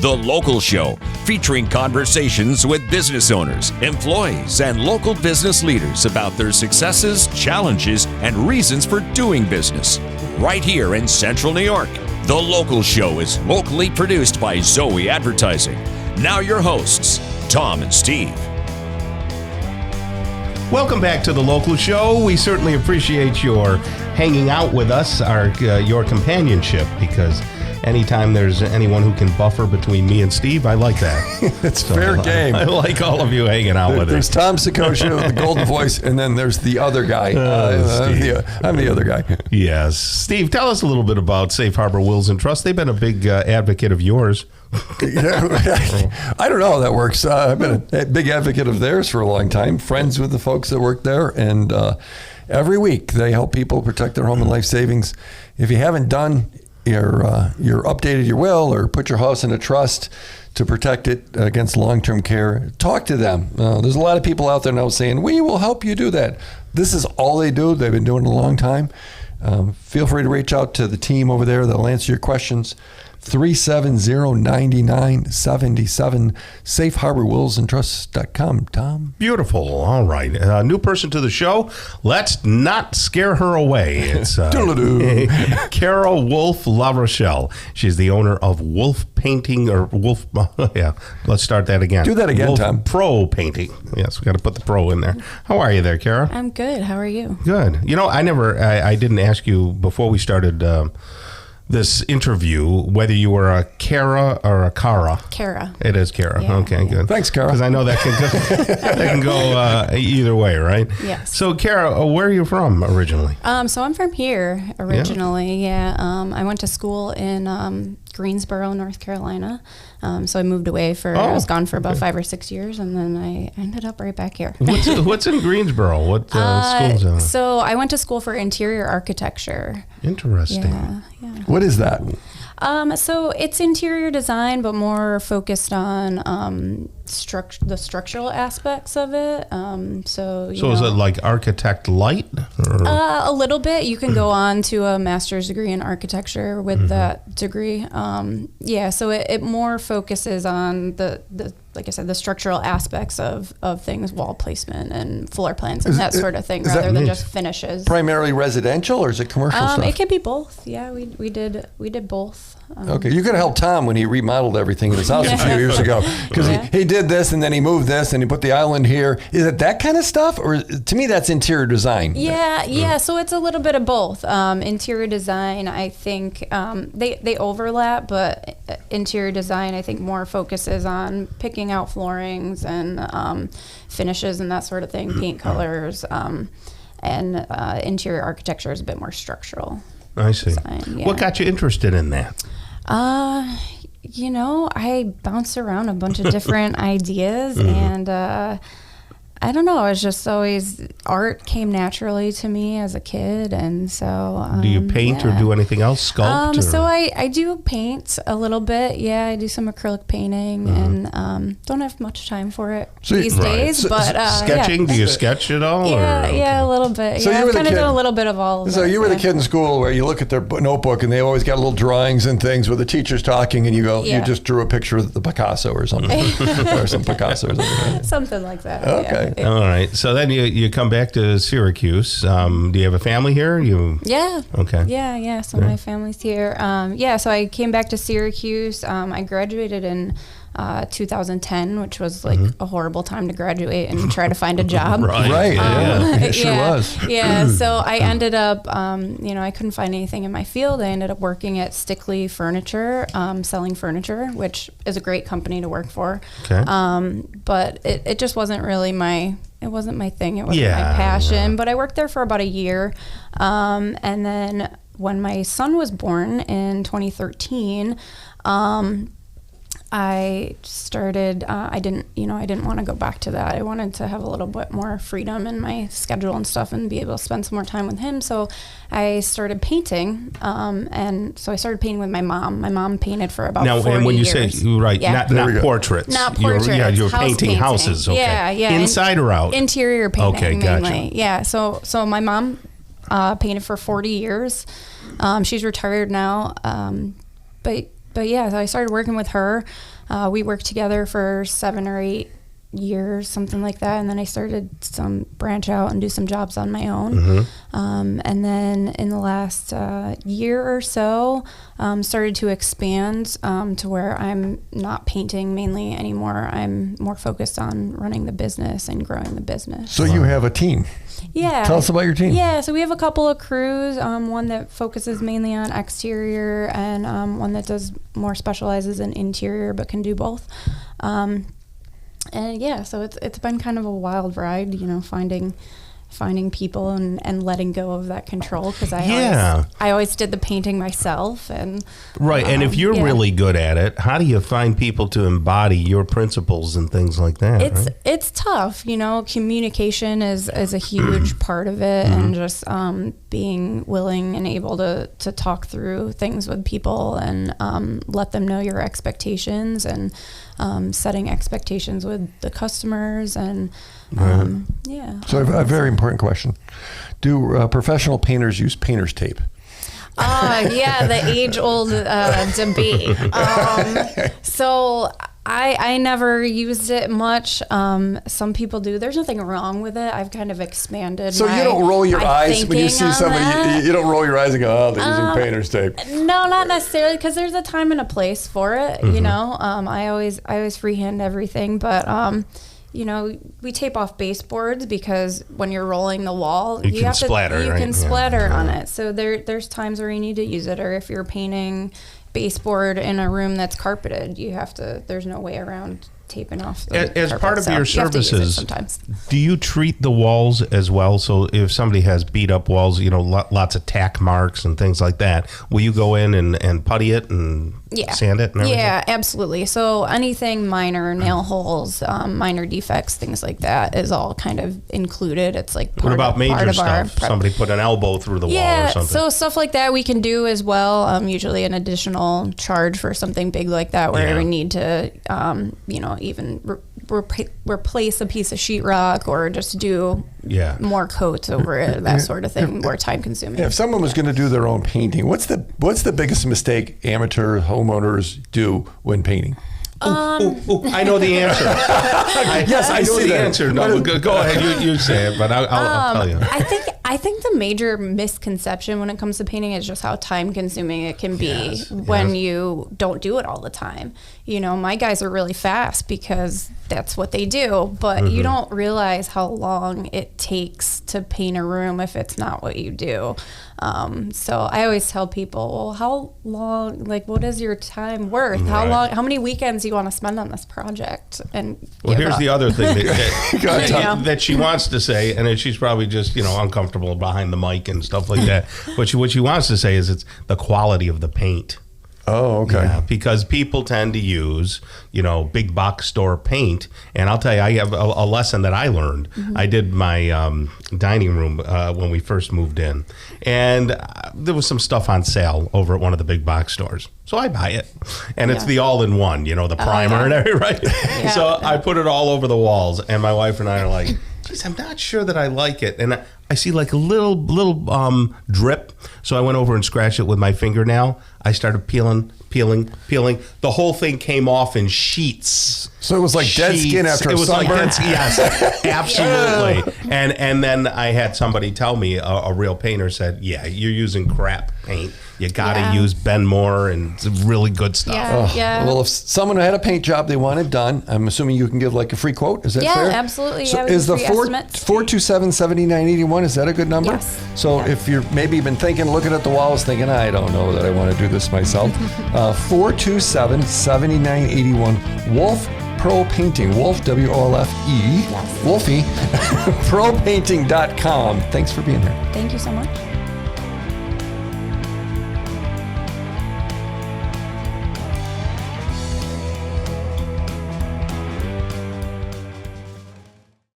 The Local Show, featuring conversations with business owners, employees, and local business leaders about their successes, challenges, and reasons for doing business. Right here in Central New York. The Local Show is locally produced by Zoe Advertising. Now your hosts, Tom and Steve. Welcome back to The Local Show. We certainly appreciate your hanging out with us, your companionship, because anytime there's anyone who can buffer between me and Steve, I like that. It's fair game. I like all of you hanging out with us. There's Tom Soccocio, the golden voice, and then there's the other guy. I'm the other guy. Yes. Steve, tell us a little bit about Safe Harbor Wills and Trust. They've been a big advocate of yours. I don't know how that works. I've been a big advocate of theirs for a long time, friends with the folks that work there, and every week they help people protect their home and life savings. If you haven't done you're updated your will or put your house in a trust to protect it against long-term care, talk to them. There's a lot of people out there now saying, we will help you do that. This is all they do. They've been doing it a long time. Feel free to reach out to the team over there. They'll answer your questions. 370-9977, safeharborwillsandtrusts.com. Tom? Beautiful. All right. New person to the show. Let's not scare her away. It's Carol Wolfe-LaRochelle. She's the owner of Wolfe Painting, or Wolfe, yeah, let's start that again. Do that again, Wolfe Tom. Pro Painting. Yes, we got to put the pro in there. How are you there, Carol? I'm good. How are you? Good. You know, I didn't ask you before we started this interview whether you were a Kara or a Kara. Kara. It is Kara. Yeah, okay, good. Thanks, Kara. Because I know that can go either way, right? Yes. So, Kara, where are you from originally? So I'm from here originally. Yeah. I went to school in Greensboro, North Carolina. So I moved away I was gone for about 5 or 6 years, and then I ended up right back here. What's in Greensboro? What schools? So I went to school for interior architecture. Interesting. Yeah. What is that? So it's interior design, but more focused on the structural aspects of it. So is it like architect light? A little bit. You can go on to a master's degree in architecture with that degree. So it more focuses on the like I said, the structural aspects of things, wall placement and floor plans and that sort of thing, rather than just finishes. Primarily residential, or is it commercial stuff? It can be both. Yeah, we did both. Okay, you could help Tom when he remodeled everything in his house a few years ago, because he did this and then he moved this and he put the island here. Is it that kind of stuff, or to me that's interior design? Yeah. So it's a little bit of both. Interior design, I think they overlap, but interior design I think more focuses on picking out floorings and finishes and that sort of thing, paint colors, and interior architecture is a bit more structural. I see. Design, yeah. What got you interested in that? I bounced around a bunch of different ideas, and I don't know. I was just always, art came naturally to me as a kid, and so. Do you paint or do anything else? Sculpt? So I do paint a little bit. Yeah, I do some acrylic painting, and don't have much time for it these days. But sketching? Do you sketch at all? Yeah, a little bit. So I've kind of done a little bit of all. So you were the kid in school where you look at their notebook and they always got little drawings and things where the teacher's talking, and you go, you just drew a picture of the Picasso or something, or some Picasso or something. Something like that. Okay. Yeah. All right. So then you come back to Syracuse. Do you have a family here? Yeah. Okay. Yeah. So my family's here. So I came back to Syracuse. I graduated in 2010, which was like a horrible time to graduate and try to find a job. Right. It sure was. Yeah. So I ended up, I couldn't find anything in my field. I ended up working at Stickley Furniture, selling furniture, which is a great company to work for. Okay. But it just wasn't really it wasn't my thing. It wasn't my passion. Yeah. But I worked there for about a year. And then when my son was born in 2013, I started, I didn't want to go back to that. I wanted to have a little bit more freedom in my schedule and stuff and be able to spend some more time with him. So I started painting. And so I started painting with my mom. My mom painted for about 40 years. Now, and when you say, not portraits. Not portraits. You're painting houses. Okay. Yeah. Inside or out? Interior painting. Okay, gotcha. Mainly. Yeah. So my mom painted for 40 years. She's retired now. But But yeah, so I started working with her. We worked together for 7 or 8 years, something like that. And then I started some branch out and do some jobs on my own. And then in the last year or so, started to expand to where I'm not painting mainly anymore. I'm more focused on running the business and growing the business. So you have a team. Yeah. Tell us about your team. Yeah, so we have a couple of crews, one that focuses mainly on exterior and one that does more specializes in interior but can do both. And yeah, so it's been kind of a wild ride, you know, finding people and letting go of that control, because I always did the painting myself. And right, and if you're really good at it, how do you find people to embody your principles and things like that? It's tough, you know. Communication is a huge part of it, and just being willing and able to talk through things with people and let them know your expectations, and setting expectations with the customers, and So a very important question. Do professional painters use painter's tape? Yeah, the age-old debate. So I never used it much. Some people do. There's nothing wrong with it. I've kind of expanded. So you don't roll your eyes when you see somebody. You don't roll your eyes and go, "Oh, they're using painter's tape." No, not necessarily, because there's a time and a place for it. You know, I always freehand everything, but you know, we tape off baseboards because when you're rolling the wall, you can splatter on it. So there's times where you need to use it, or if you're painting baseboard in a room that's carpeted, there's no way around taping off the as carpet, part of your services. Sometimes. Do you treat the walls as well? So if somebody has beat up walls, you know, lots of tack marks and things like that, will you go in and putty it and sand it and everything? Yeah, absolutely. So anything minor, nail holes, minor defects, things like that is all kind of included. It's like what about major stuff? Somebody put an elbow through the wall or something? So stuff like that we can do as well. Usually an additional charge for something big like that, where we need to, you know, even replace a piece of sheetrock, or just do more coats over it, that sort of thing, more time consuming. If someone was going to do their own painting, what's the biggest mistake amateur homeowners do when painting? I know the answer. Yes, I know the answer. No, go ahead. You say it, but I'll tell you. I think the major misconception when it comes to painting is just how time consuming it can be when you don't do it all the time. You know, my guys are really fast because that's what they do, but you don't realize how long it takes to paint a room if it's not what you do. So I always tell people, well, how long, like, what is your time worth? How many weekends do you want to spend on this project? And here's the other thing that she wants to say, and she's probably just, you know, uncomfortable behind the mic and stuff like that. But what she wants to say is it's the quality of the paint. Oh, okay. Yeah, because people tend to use, you know, big box store paint. And I'll tell you, I have a lesson that I learned. I did my dining room when we first moved in. And there was some stuff on sale over at one of the big box stores. So I buy it. And it's the all-in-one, you know, the primer and everything, right? So I put it all over the walls. And my wife and I are like, geez, I'm not sure that I like it. And I see like a little drip. So I went over and scratched it with my fingernail. I started peeling. The whole thing came off in sheets. So it was like dead skin after a sunburn? Yes, absolutely. And then I had somebody tell me, a real painter said, yeah, you're using crap paint. You got to use Ben Moore and it's really good stuff. Well, if someone had a paint job they wanted done, I'm assuming you can give like a free quote. Is that fair? Yeah, absolutely. So is the 427-7981, is that a good number? Yes. So if you're maybe been thinking, looking at the walls, thinking, I don't know that I want to do this myself, 427-7981, Wolfe Pro Painting, Wolfe, W-O-L-F-E, Wolfie, propainting.com. Thanks for being here. Thank you so much.